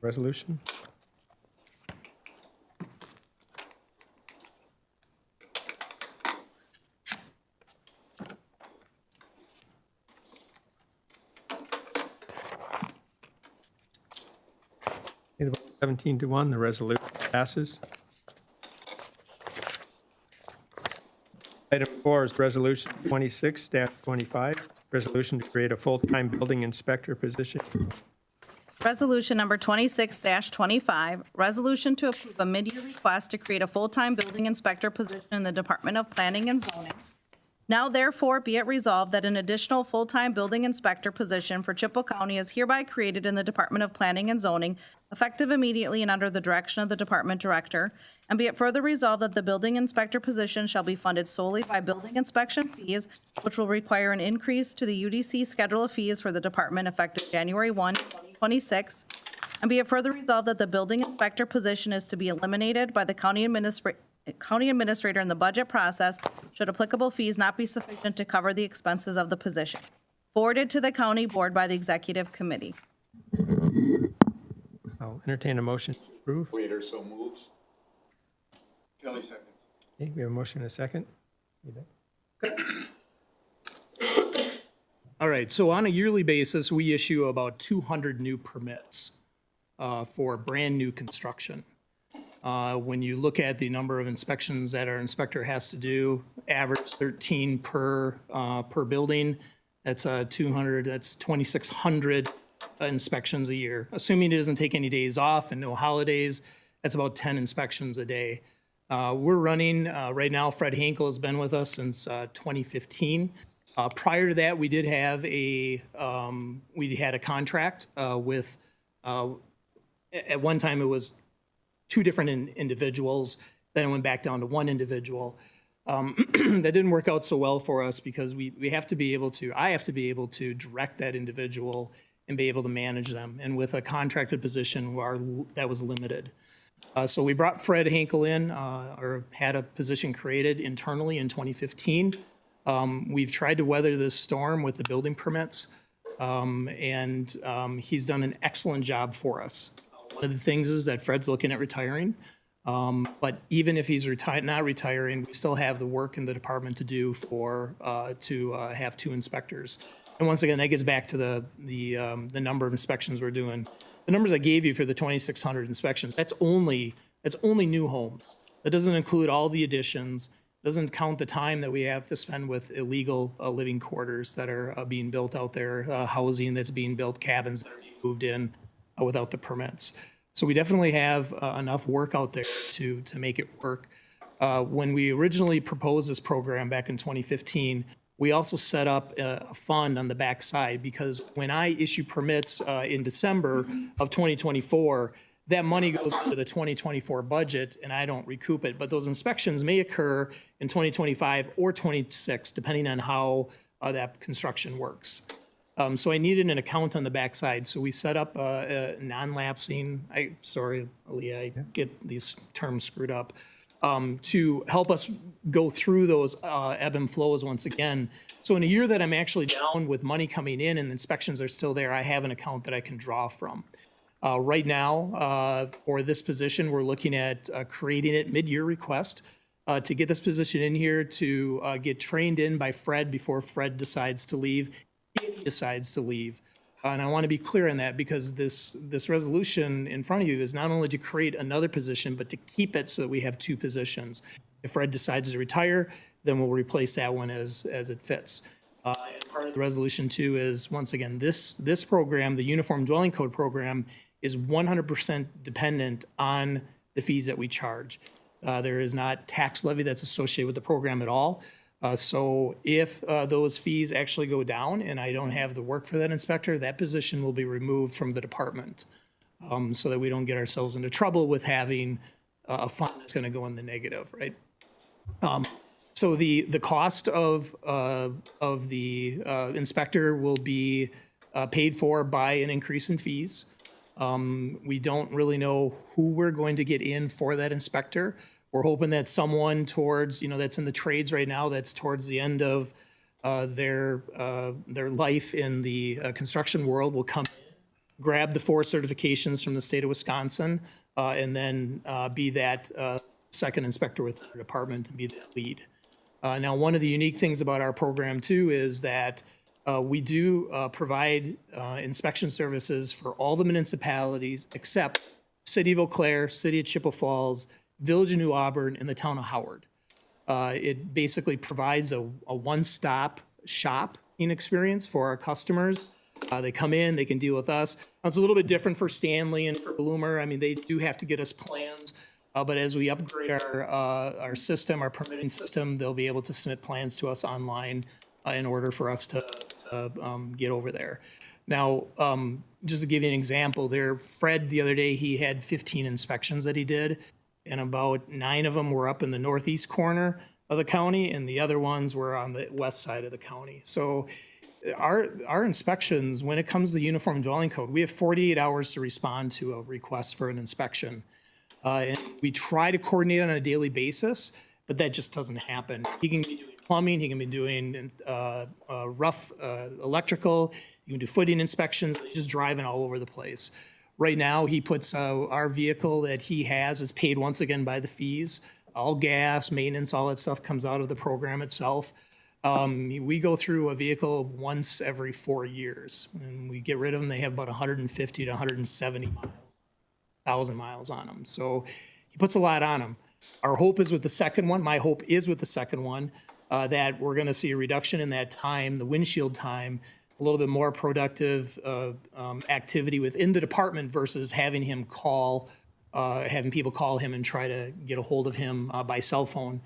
Resolution. Okay, the vote 17-1, the resolution passes. Item 4 is Resolution 26-25, resolution to create a full-time building inspector position. Resolution number 26-25, resolution to approve a mid-year request to create a full-time building inspector position in the Department of Planning and Zoning. Now therefore be it resolved that an additional full-time building inspector position for Chippewa County is hereby created in the Department of Planning and Zoning, effective immediately and under the direction of the department director. And be it further resolved that the building inspector position shall be funded solely by building inspection fees, which will require an increase to the UDC schedule of fees for the department effective January 1, 2026. And be it further resolved that the building inspector position is to be eliminated by the county administrator in the budget process should applicable fees not be sufficient to cover the expenses of the position. Forwarded to the county board by the executive committee. I'll entertain a motion to approve. Waiter so moves. Kelly seconds. Okay, we have a motion and a second. All right, so on a yearly basis, we issue about 200 new permits for brand new construction. When you look at the number of inspections that our inspector has to do, average 13 per building, that's 200, that's 2,600 inspections a year. Assuming it doesn't take any days off and no holidays, that's about 10 inspections a day. We're running, right now, Fred Hankel has been with us since 2015. Prior to that, we did have we had a contract with, at one time it was 2 different individuals, then it went back down to 1 individual. That didn't work out so well for us because we have to be able to, I have to be able to direct that individual and be able to manage them. And with a contracted position, that was limited. So we brought Fred Hankel in, or had a position created internally in 2015. We've tried to weather this storm with the building permits, and he's done an excellent job for us. One of the things is that Fred's looking at retiring, but even if he's not retiring, we still have the work in the department to do to have 2 inspectors. And once again, that gets back to the number of inspections we're doing. The numbers I gave you for the 2,600 inspections, that's only new homes. That doesn't include all the additions, doesn't count the time that we have to spend with illegal living quarters that are being built out there, housing that's being built, cabins that are being moved in without the permits. So we definitely have enough work out there to make it work. When we originally proposed this program back in 2015, we also set up a fund on the backside, because when I issue permits in December of 2024, that money goes into the 2024 budget and I don't recoup it. But those inspections may occur in 2025 or 26, depending on how that construction works. So I needed an account on the backside. So we set up a non-lapsing, sorry, Leah, I get these terms screwed up, to help us go through those ebb and flows once again. So in a year that I'm actually down with money coming in and inspections are still there, I have an account that I can draw from. Right now, for this position, we're looking at creating it mid-year request to get this position in here to get trained in by Fred before Fred decides to leave, if he decides to leave. And I want to be clear on that, because this resolution in front of you is not only to create another position, but to keep it so that we have 2 positions. If Fred decides to retire, then we'll replace that one as it fits. And part of the resolution too is, once again, this program, the Uniform Dwelling Code program, is 100% dependent on the fees that we charge. There is not tax levy that's associated with the program at all. So if those fees actually go down and I don't have the work for that inspector, that position will be removed from the department, so that we don't get ourselves into trouble with having a fund that's going to go in the negative, right? So the cost of the inspector will be paid for by an increase in fees. We don't really know who we're going to get in for that inspector. We're hoping that someone towards, that's in the trades right now, that's towards the end of their life in the construction world, will come in, grab the 4 certifications from the state of Wisconsin, and then be that second inspector with the department and be the lead. Now, one of the unique things about our program too is that we do provide inspection services for all the municipalities except City of Eau Claire, City of Chippewa Falls, Village of New Auburn, and the town of Howard. It basically provides a one-stop shopping experience for our customers. They come in, they can deal with us. Now, it's a little bit different for Stanley and for Bloomer. I mean, they do have to get us plans, but as we upgrade our system, our permitting system, they'll be able to submit plans to us online in order for us to get over there. Now, just to give you an example there, Fred, the other day, he had 15 inspections that he did, and about 9 of them were up in the northeast corner of the county, and the other ones were on the west side of the county. So our inspections, when it comes to the Uniform Dwelling Code, we have 48 hours to respond to a request for an inspection. And we try to coordinate on a daily basis, but that just doesn't happen. He can be doing plumbing, he can be doing rough electrical, he can do footing inspections, he's just driving all over the place. Right now, he puts our vehicle that he has is paid once again by the fees. All gas, maintenance, all that stuff comes out of the program itself. We go through a vehicle once every 4 years, and we get rid of them. They have about 150 to 170,000 miles on them. So he puts a lot on them. Our hope is with the second one, my hope is with the second one, that we're going to see a reduction in that time, the windshield time, a little bit more productive activity within the department versus having him having people call him and try to get a hold of him by cell phone.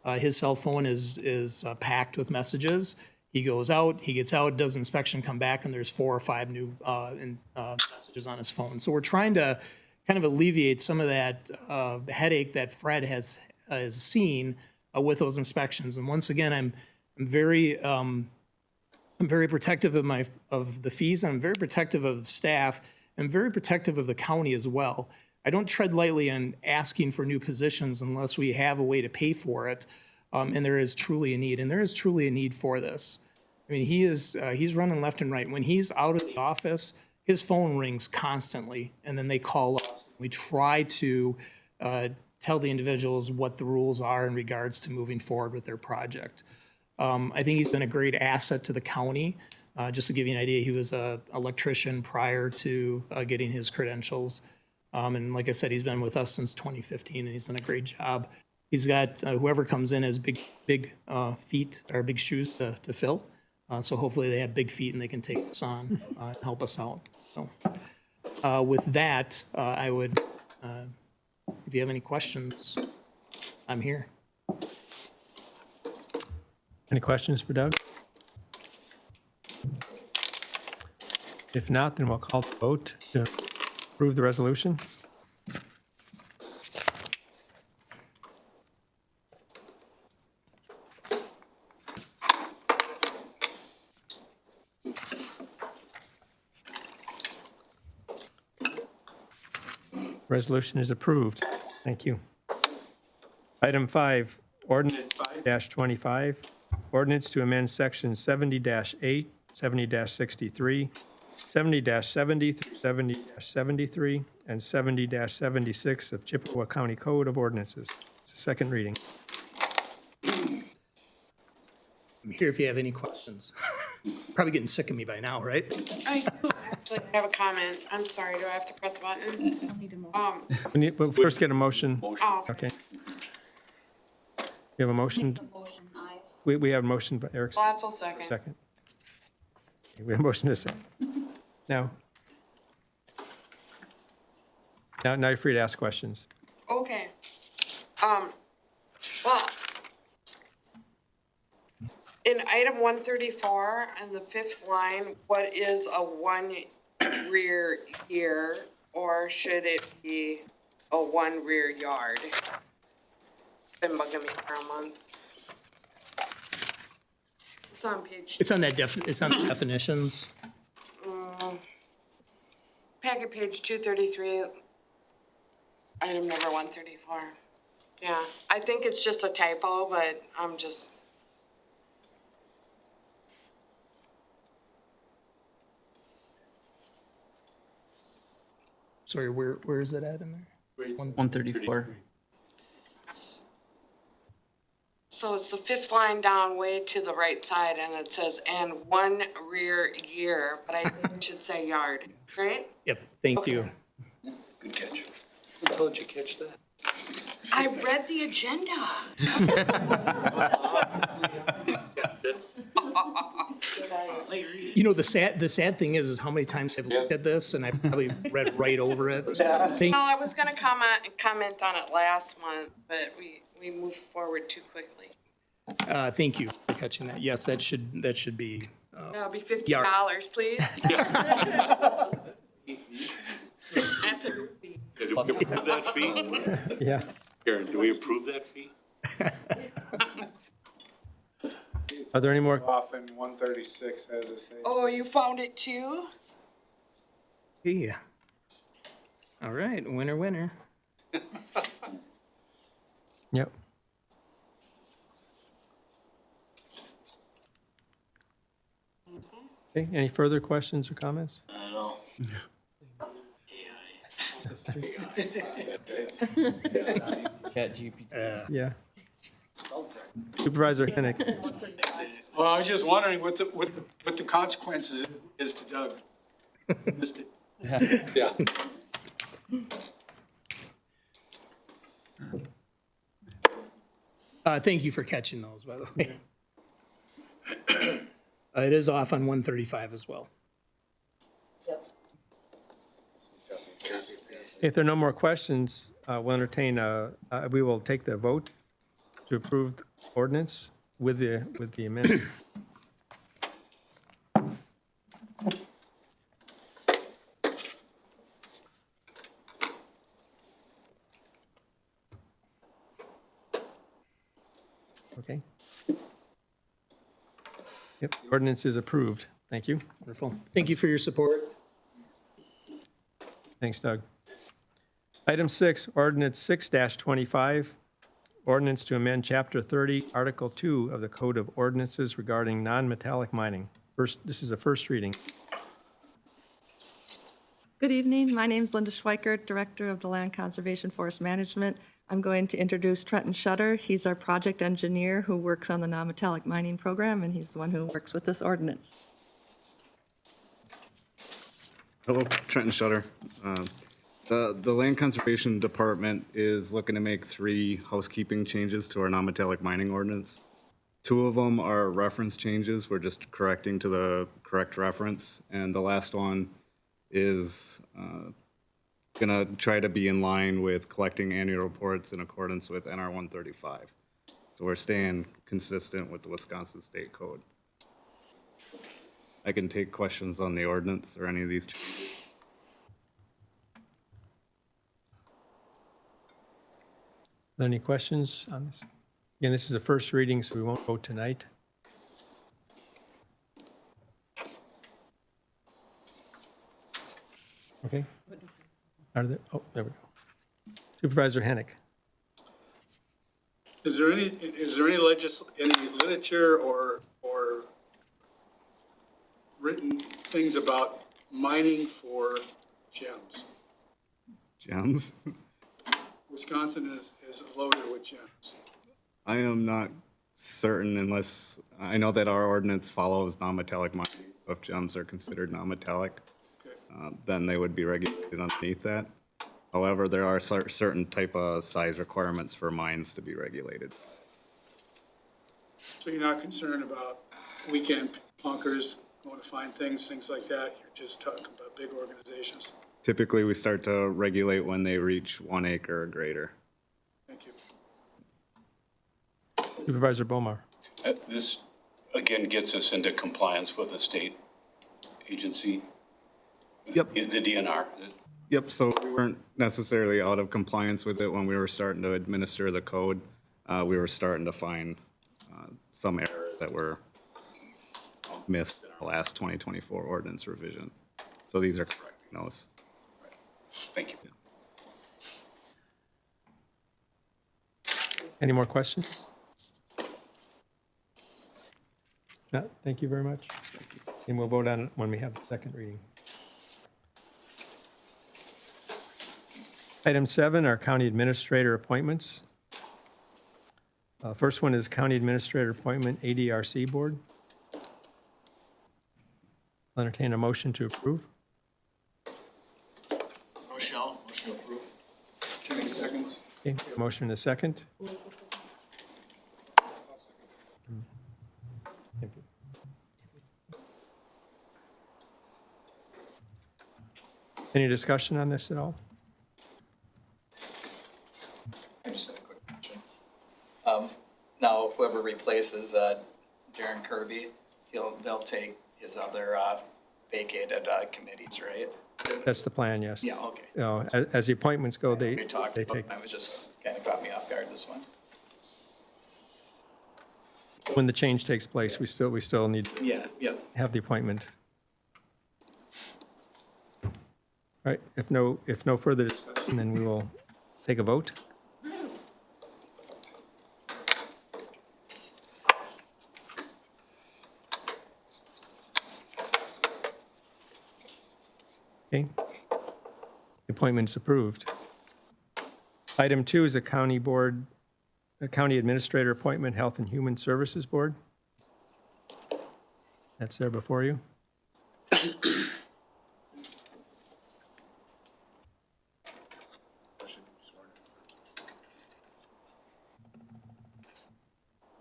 His cell phone is packed with messages. He goes out, he gets out, does inspection, come back, and there's 4 or 5 new messages on his phone. So we're trying to kind of alleviate some of that headache that Fred has seen with those inspections. And once again, I'm very I'm very protective of the fees, and I'm very protective of staff, and very protective of the county as well. I don't tread lightly on asking for new positions unless we have a way to pay for it, and there is truly a need, and there is truly a need for this. I mean, he's running left and right. When he's out of the office, his phone rings constantly, and then they call us. We try to tell the individuals what the rules are in regards to moving forward with their project. I think he's been a great asset to the county. Just to give you an idea, he was an electrician prior to getting his credentials. And like I said, he's been with us since 2015, and he's done a great job. He's got, whoever comes in has big feet, or big shoes to fill. So hopefully they have big feet and they can take this on and help us out. So with that, I would, if you have any questions, I'm here. Any questions for Doug? If not, then we'll call the vote to approve the resolution. Resolution is approved. Thank you. Item 5, ordinance 5-25, ordinance to amend section 70-8, 70-63, 70-70 through 70-73, and 70-76 of Chippewa County Code of Ordinances. It's a second reading. I'm here if you have any questions. Probably getting sick of me by now, right? I actually have a comment. I'm sorry, do I have to press a button? We'll first get a motion. Oh, Okay. You have a motion? Motion, Ives. We have a motion by Eric. Glatzel second. Second. Okay, we have a motion to second. Now you're free to ask questions. Okay. Well, in item 134 on the 5th line, what is a 1 rear year, or should it be a 1 rear yard? Been bugging me for a month. It's on page, It's on that it's on the definitions. packet page 233, item number 134. Yeah, I think it's just a typo, but I'm just. Sorry, where is it at in there? 134. So it's the 5th line down way to the right side, and it says, and 1 rear year, but I think it should say yard, right? Yep, thank you. Good catch. How did you catch that? I read the agenda. You know, the sad thing is how many times I've looked at this and I probably read right over it. Thank- Well, I was gonna comment on it last month, but we moved forward too quickly. Thank you for catching that. Yes, that should be, That'll be $50, please. That's a fee. Do we approve that fee? Yeah. Karen, do we approve that fee? Are there any more? Off in 136, as I say. Oh, you found it too? yeah. All right, winner. Yep. Okay, any further questions or comments? I know. Yeah. Supervisor Hennick. Well, I was just wondering what the consequences is to Doug. Missed it. Yeah. Thank you for catching those, by the way. It is off on 135 as well. If there are no more questions, we'll entertain, we will take the vote to approve the ordinance with the amendment. Okay. Yep, the ordinance is approved. Thank you. Wonderful. Thank you for your support. Thanks, Doug. Item 6, ordinance 6-25, ordinance to amend Chapter 30, Article 2 of the Code of Ordinances regarding non-metallic mining. This is a first reading. Good evening. My name is Linda Schweikert, Director of the Land Conservation Forest Management. I'm going to introduce Trenton Shutter. He's our project engineer who works on the non-metallic mining program, and he's the one who works with this ordinance. Hello, Trenton Shutter. The Land Conservation Department is looking to make 3 housekeeping changes to our non-metallic mining ordinance. 2 of them are reference changes. We're just correcting to the correct reference. And the last one is going to try to be in line with collecting annual reports in accordance with NR 135. So we're staying consistent with the Wisconsin State Code. I can take questions on the ordinance or any of these changes. Are there any questions on this? Again, this is a first reading, so we won't vote tonight. Okay. There we go. Supervisor Hennick. Is there any literature or written things about mining for gems? Gems? Wisconsin is loaded with gems. I am not certain unless, I know that our ordinance follows non-metallic mining. So if gems are considered non-metallic, then they would be regulated underneath that. However, there are certain type of size requirements for mines to be regulated. So you're not concerned about weekend plunkers going to find things like that? You're just talking about big organizations? Typically, we start to regulate when they reach 1 acre or greater. Thank you. Supervisor Bomar. This, again, gets us into compliance with the state agency. Yep. The DNR. Yep, so we weren't necessarily out of compliance with it when we were starting to administer the code. We were starting to find some errors that were missed in our last 2024 ordinance revision. So these are correcting those. Thank you. Any more questions? No, thank you very much. And we'll vote on it when we have the second reading. Item 7 are county administrator appointments. First one is county administrator appointment, ADRC board. I'll entertain a motion to approve. Motion to approve. 2 seconds. Okay, a motion and a second. Thank you. Any discussion on this at all? I just have a quick question. Now whoever replaces, Darren Kirby, they'll take his other, vacated, committees, right? That's the plan, yes. Yeah, okay. You know, as the appointments go, We they talked about, take, I was just kind of caught me off guard this one. when the change takes place, we still need to Yeah, have the appointment. All right, if no further discussion, then we will take a vote. Okay. The appointment is approved. Item 2 is a county administrator appointment, Health and Human Services Board. That's there before you.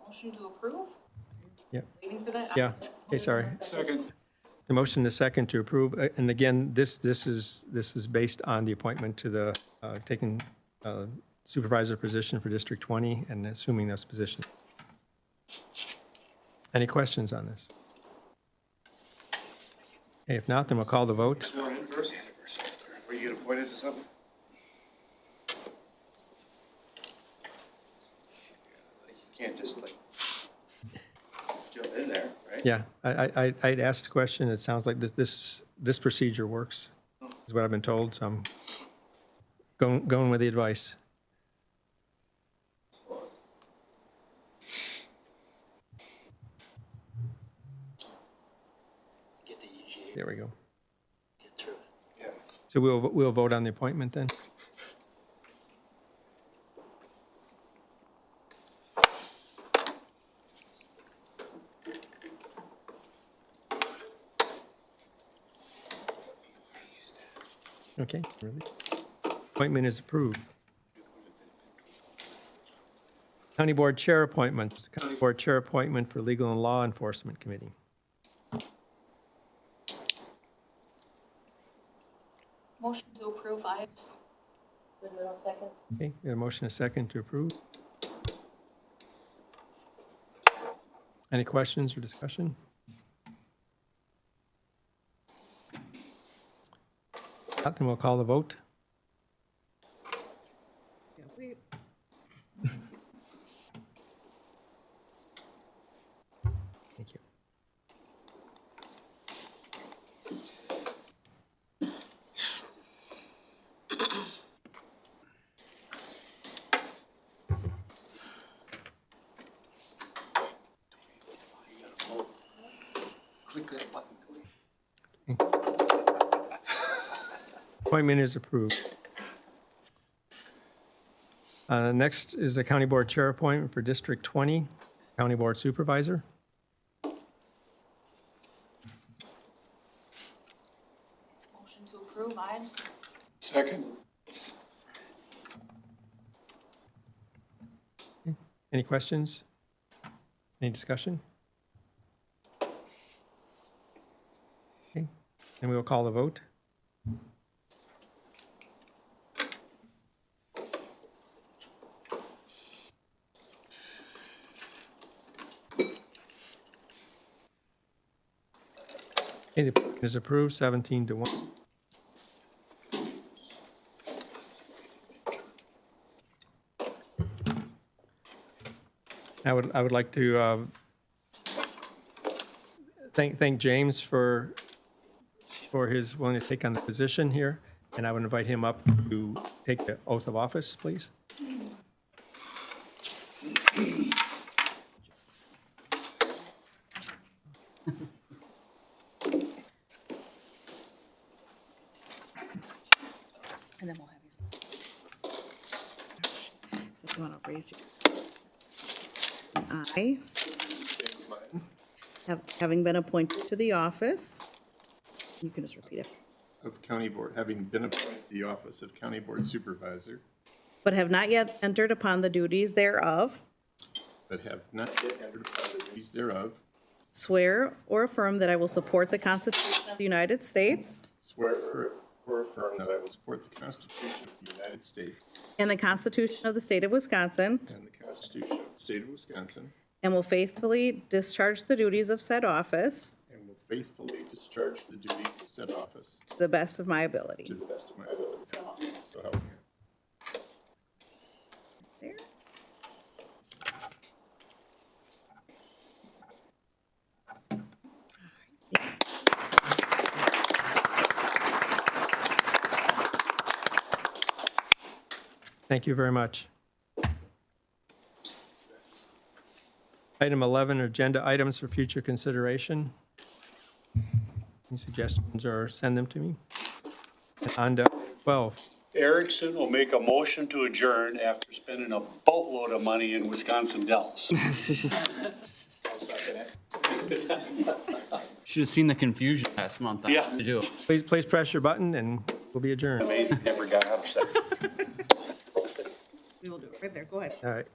Motion to approve? Yep. Waiting for that? Yeah, okay, sorry. Second. The motion is second to approve, and again, this is based on the appointment to the, taking supervisor position for District 20 and assuming those positions. Any questions on this? Okay, if not, then we'll call the vote. Sworn in first? Before you get appointed to something? Like, you can't just like jump in there, right? Yeah, I'd asked a question. It sounds like this procedure works, is what I've been told, so I'm going with the advice. Get the EGA, There we go. get through it. So we'll vote on the appointment then? Okay, really? Appointment is approved. County Board Chair appointments. County Board Chair appointment for Legal and Law Enforcement Committee. Motion to approve items. Second. Okay, we have a motion, a second to approve. Any questions or discussion? Not, then we'll call the vote. Thank you. Click that button. Appointment is approved. Next is the County Board Chair appointment for District 20, County Board Supervisor. Motion to approve items. Second. Any questions? Any discussion? Okay, and we will call the vote. Okay, the appointment is approved, 17-1. I would like to thank James for his willingness to take on the position here, and I would invite him up to take the oath of office, please. And then we'll have you. So if you want to raise your. I, having been appointed to the office, you can just repeat it, Of County Board, having been appointed to the office of County Board Supervisor, but have not yet entered upon the duties thereof, but have not yet entered upon the duties thereof, swear or affirm that I will support the Constitution of the United States swear or affirm that I will support the Constitution of the United States and the Constitution of the State of Wisconsin, and the Constitution of the State of Wisconsin, and will faithfully discharge the duties of said office and will faithfully discharge the duties of said office to the best of my ability. to the best of my ability. So help me God. There. Thank you very much. Item 11, agenda items for future consideration. Any suggestions or send them to me? And on to 12. Erickson will make a motion to adjourn after spending a boatload of money in Wisconsin Dells. Should have seen the confusion last month. Yeah. To do. Please press your button and we'll be adjourned. All Amazing, never got upset. We will do it right there. Go ahead. right.